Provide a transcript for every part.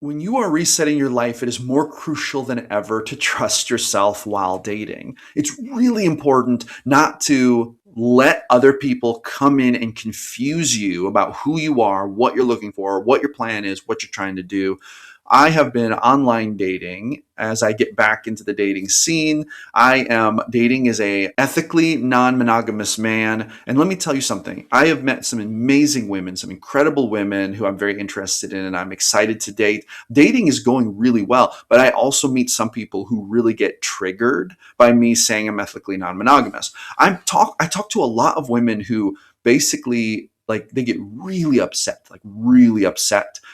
When you are resetting your life, it is more crucial than ever to trust yourself while dating. It's really important not to let other people come in and confuse you about who you are, what you're looking for, what your plan is, what you're trying to do. I have been online dating as I get back into the dating scene. I am dating as a ethically non-monogamous man. And let me tell you something. I have met some amazing women, some incredible women who I'm very interested in and I'm excited to date. Dating is going really well, but I also meet some people who really get triggered by me saying I'm ethically non-monogamous. I talk to a lot of women who basically like they get really upset.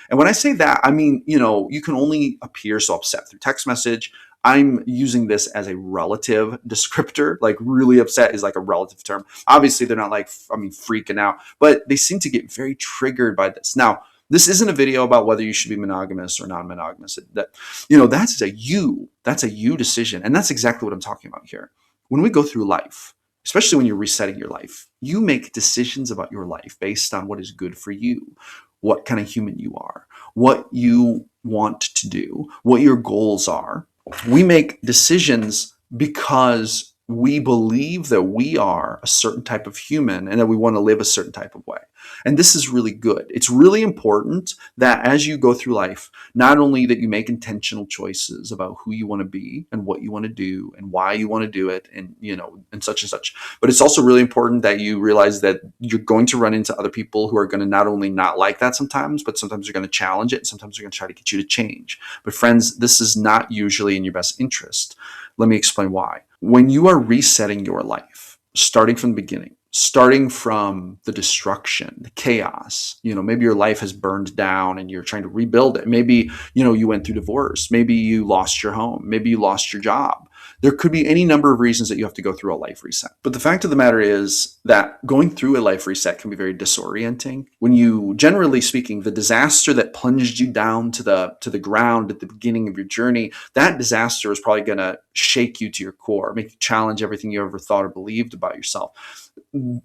And when I say that, I mean, you can only appear so upset through text message. I'm using this as a relative descriptor. Like really upset is like a relative term. Obviously, they're not like, freaking out, but they seem to get very triggered by this. Now, this isn't a video about whether you should be monogamous or non-monogamous. That's a you decision. And that's exactly what I'm talking about here. When we go through life, especially when you're resetting your life, you make decisions about your life based on what is good for you, what kind of human you are, what you want to do, what your goals are. We make decisions because we believe that we are a certain type of human and that we want to live a certain type of way. And this is really good. It's really important that as you go through life, not only that you make intentional choices about who you want to be and what you want to do and why you want to do it and such, but it's also really important that you realize that you're going to run into other people who are going to not only not like that sometimes, but sometimes they're going to challenge it and sometimes they're going to try to get you to change. But friends, this is not usually in your best interest. Let me explain why. When you are resetting your life, starting from the beginning, starting from the destruction, the chaos, maybe your life has burned down and you're trying to rebuild it. Maybe, you went through divorce. Maybe you lost your home. Maybe you lost your job. There could be any number of reasons that you have to go through a life reset. But the fact of the matter is that going through a life reset can be very disorienting. When you, generally speaking, the disaster that plunged you down to the ground at the beginning of your journey, that disaster is probably going to shake you to your core, make you challenge everything you ever thought or believed about yourself.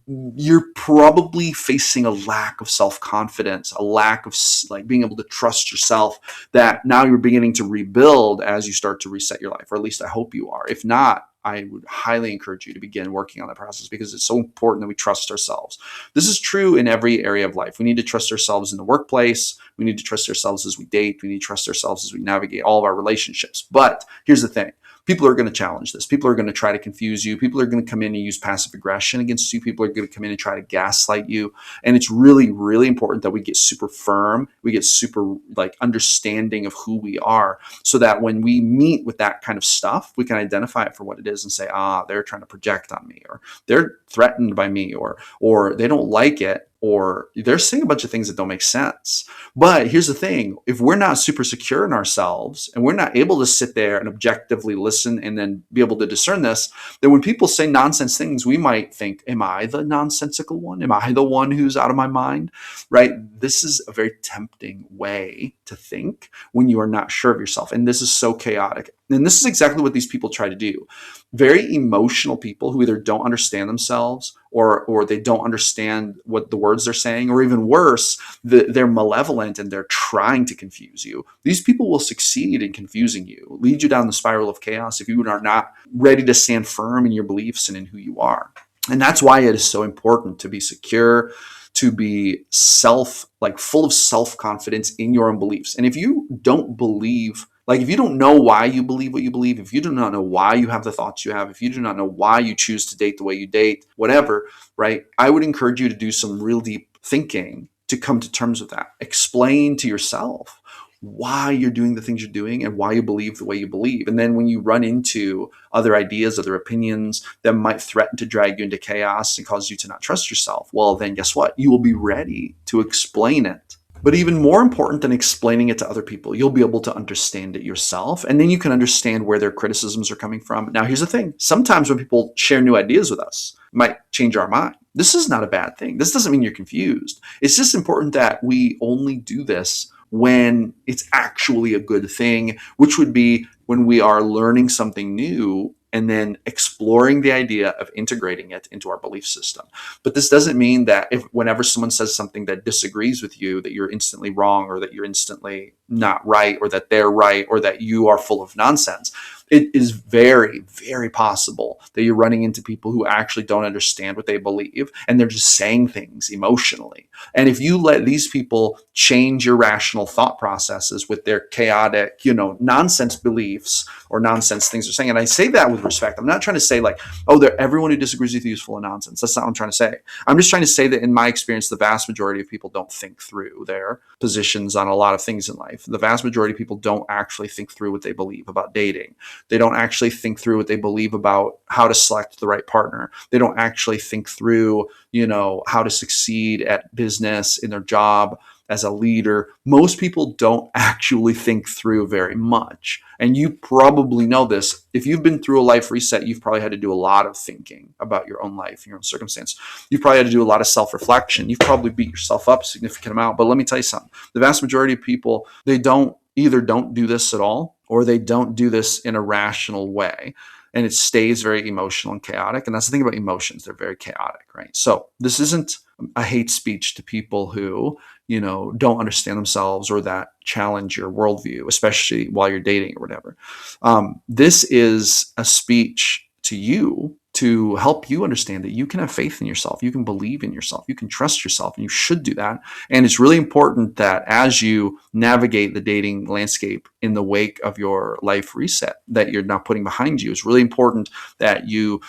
You're probably facing a lack of self-confidence, a lack of like being able to trust yourself that now you're beginning to rebuild as you start to reset your life, or at least I hope you are. If not, I would highly encourage you to begin working on that process because it's so important that we trust ourselves. This is true in every area of life. We need to trust ourselves in the workplace. We need to trust ourselves as we date. We need to trust ourselves as we navigate all of our relationships. But here's the thing. People are going to challenge this. People are going to try to confuse you. People are going to come in and use passive aggression against you. People are going to come in and try to gaslight you. And it's really, really important that we get super firm. We get super understanding of who we are so that when we meet with that kind of stuff, we can identify it for what it is and say, they're trying to project on me, or they're threatened by me, or they don't like it, or they're saying a bunch of things that don't make sense. But here's the thing. If we're not super secure in ourselves and we're not able to sit there and objectively listen and then be able to discern this, then when people say nonsense things, we might think, am I the nonsensical one? Am I the one who's out of my mind? Right? This is a very tempting way to think when you are not sure of yourself. And this is so chaotic. And this is exactly what these people try to do. Very emotional people who either don't understand themselves or they don't understand what the words they're saying, or even worse, they're malevolent and they're trying to confuse you. These people will succeed in confusing you, lead you down the spiral of chaos if you are not ready to stand firm in your beliefs and in who you are. And that's why it is so important to be secure, to be full of self-confidence in your own beliefs. And if you don't believe, if you don't know why you believe what you believe, if you do not know why you have the thoughts you have, if you do not know why you choose to date the way you date, whatever, right? I would encourage you to do some real deep thinking to come to terms with that. Explain to yourself why you're doing the things you're doing and why you believe the way you believe. And then when you run into other ideas, other opinions that might threaten to drag you into chaos and cause you to not trust yourself, well, then guess what? You will be ready to explain it. But even more important than explaining it to other people, you'll be able to understand it yourself. And then you can understand where their criticisms are coming from. Now, here's the thing. Sometimes when people share new ideas with us, it might change our mind. This is not a bad thing. This doesn't mean you're confused. It's just important that we only do this when it's actually a good thing, which would be when we are learning something new and then exploring the idea of integrating it into our belief system. But this doesn't mean that if whenever someone says something that disagrees with you, that you're instantly wrong, or that you're instantly not right, or that they're right, or that you are full of nonsense. It is very, very possible that you're running into people who actually don't understand what they believe, and they're just saying things emotionally. And if you let these people change your rational thought processes with their chaotic, nonsense beliefs or nonsense things they're saying, and I say that with respect. I'm not trying to say like, oh, everyone who disagrees with you is full of nonsense. That's not what I'm trying to say. I'm just trying to say that in my experience, the vast majority of people don't think through their positions on a lot of things in life. The vast majority of people don't actually think through what they believe about dating. They don't actually think through what they believe about how to select the right partner. They don't actually think through, how to succeed at business, in their job, as a leader. Most people don't actually think through very much. And you probably know this. If you've been through a life reset, you've probably had to do a lot of thinking about your own life, your own circumstance. You've probably had to do a lot of self-reflection. You've probably beat yourself up a significant amount. But let me tell you something. The vast majority of people, they don't do this at all, or they don't do this in a rational way. And it stays very emotional and chaotic. And that's the thing about emotions. They're very chaotic, right? So this isn't a hate speech to people who, don't understand themselves or that challenge your worldview, especially while you're dating or whatever. This is a speech to you to help you understand that you can have faith in yourself. You can believe in yourself. You can trust yourself, and you should do that. And it's really important that as you navigate the dating landscape in the wake of your life reset that you're not putting behind you, it's really important that you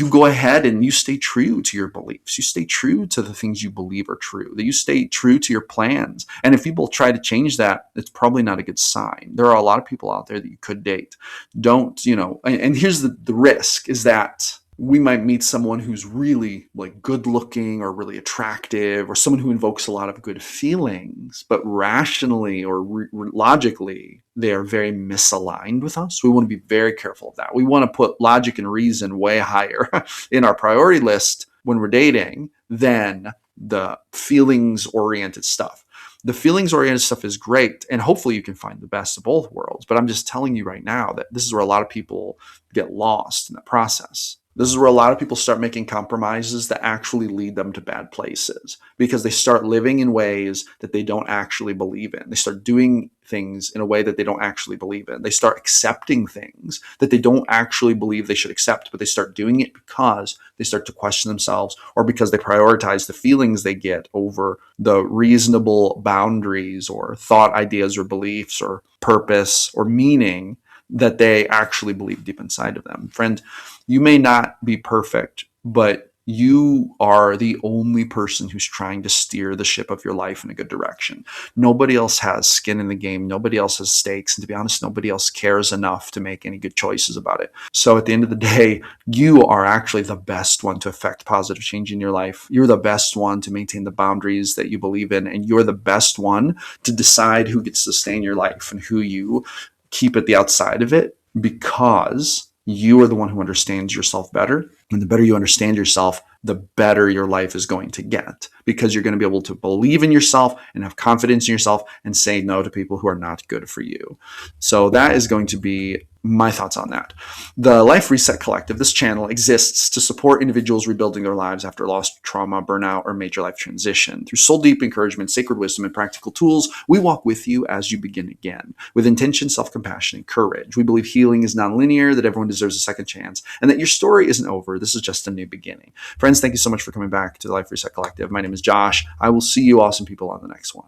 go ahead and you stay true to your beliefs. You stay true to the things you believe are true, that you stay true to your plans. And if people try to change that, it's probably not a good sign. There are a lot of people out there that you could date. Don't, and here's the risk is that we might meet someone who's really like good looking or really attractive, or someone who invokes a lot of good feelings, but rationally or logically, they are very misaligned with us. We want to be very careful of that. We want to put logic and reason way higher in our priority list when we're dating than the feelings oriented stuff. The feelings oriented stuff is great, and hopefully you can find the best of both worlds. But I'm just telling you right now that this is where a lot of people get lost in the process. This is where a lot of people start making compromises that actually lead them to bad places, because they start living in ways that they don't actually believe in. They start doing things in a way that they don't actually believe in. They start accepting things that they don't actually believe they should accept, but they start doing it because they start to question themselves, or because they prioritize the feelings they get over the reasonable boundaries or thought ideas or beliefs or purpose or meaning that they actually believe deep inside of them. Friend, you may not be perfect, but you are the only person who's trying to steer the ship of your life in a good direction. Nobody else has skin in the game. Nobody else has stakes. And to be honest, nobody else cares enough to make any good choices about it. So at the end of the day, you are actually the best one to affect positive change in your life. You're the best one to maintain the boundaries that you believe in. And you're the best one to decide who gets to stay in your life and who you keep at the outside of it, because you are the one who understands yourself better. And the better you understand yourself, the better your life is going to get, because you're going to be able to believe in yourself and have confidence in yourself and say no to people who are not good for you. So that is going to be my thoughts on that. The Life Reset Collective, this channel, exists to support individuals rebuilding their lives after loss, trauma, burnout, or major life transition. Through soul-deep encouragement, sacred wisdom, and practical tools, we walk with you as you begin again, with intention, self-compassion, and courage. We believe healing is non-linear, that everyone deserves a second chance, and that your story isn't over. This is just a new beginning. Friends, thank you so much for coming back to the Life Reset Collective. My name is Josh. I will see you awesome people on the next one.